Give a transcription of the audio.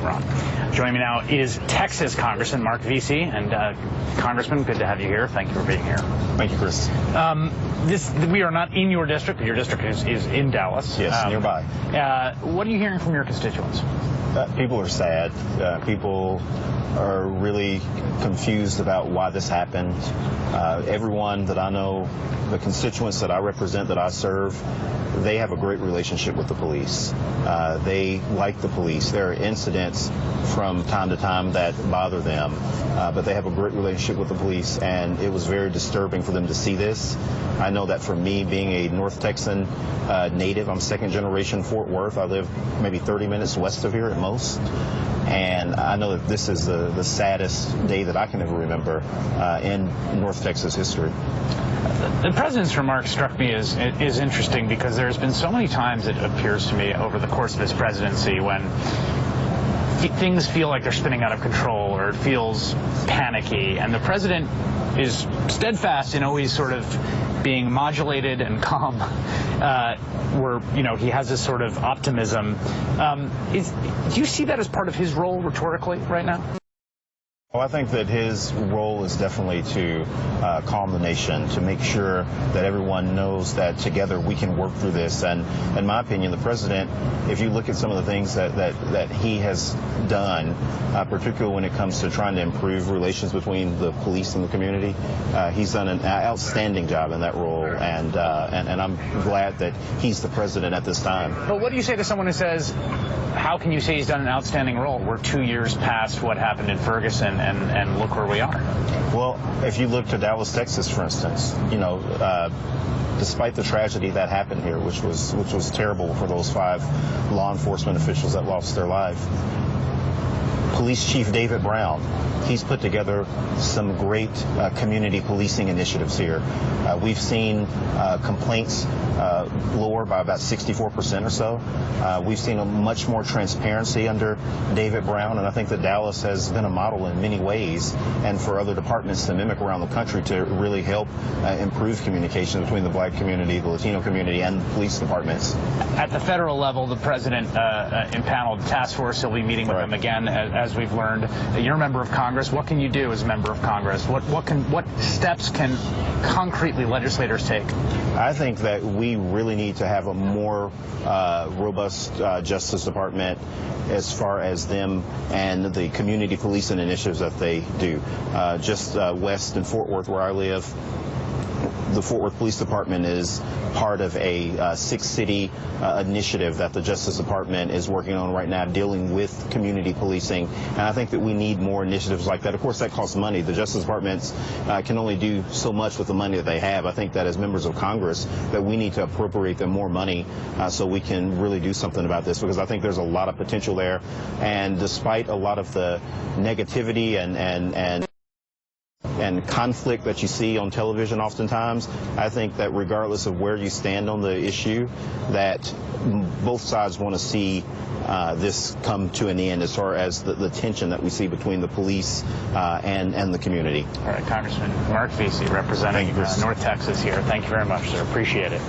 Ron. Joining me now is Texas Congressman Marc Veasey. And Congressman, good to have you here. Thank you for being here. Thank you, Chris. We are not in your district, but your district is in Dallas. Yes, nearby. What are you hearing from your constituents? People are sad. People are really confused about why this happened. Everyone that I know, the constituents that I represent, that I serve, they have a great relationship with the police. They like the police. There are incidents from time to time that bother them, but they have a great relationship with the police, and it was very disturbing for them to see this. I know that for me, being a North Texan native, I'm second generation Fort Worth. I live maybe 30 minutes west of here at most. And I know that this is the saddest day that I can ever remember in North Texas history. The president's remark struck me as interesting because there's been so many times, it appears to me, over the course of his presidency when things feel like they're spinning out of control or it feels panicky, and the president is steadfast in always sort of being modulated and calm, where, you know, he has this sort of optimism. Do you see that as part of his role rhetorically right now? Well, I think that his role is definitely to calm the nation, to make sure that everyone knows that together we can work through this. And in my opinion, the president, if you look at some of the things that he has done, particularly when it comes to trying to improve relations between the police and the community, he's done an outstanding job in that role. And I'm glad that he's the president at this time. But what do you say to someone who says, how can you say he's done an outstanding role? We're 2 years past what happened in Ferguson, and look where we are. Well, if you look to Dallas, Texas, for instance, you know, despite the tragedy that happened here, which was terrible for those 5 law enforcement officials that lost their life, Police Chief David Brown, he's put together some great community policing initiatives here. We've seen complaints lower by about 64% or so. We've seen a much more transparency under David Brown, and I think that Dallas has been a model in many ways, and for other departments to mimic around the country to really help improve communication between the black community, the Latino community, and the police departments. At the federal level, the president impaneled the task force. He'll be meeting with them again, as we've learned. You're a member of Congress. What can you do as a member of Congress? What steps can concretely legislators take? I think that we really need to have a more robust Justice Department as far as them and the community policing initiatives that they do. Just west in Fort Worth, where I live, the Fort Worth Police Department is part of a 6-city initiative that the Justice Department is working on right now, dealing with community policing. And I think that we need more initiatives like that. Of course, that costs money. The Justice Department can only do so much with the money that they have. I think that as members of Congress, that we need to appropriate them more money so we can really do something about this, because I think there's a lot of potential there. And despite a lot of the negativity and conflict that you see on television oftentimes, I think that regardless of where you stand on the issue, that both sides want to see this come to an end as far as the tension that we see between the police and the community. All right, Congressman Marc Veasey, representing North Texas here. Thank you very much, sir. Appreciate it.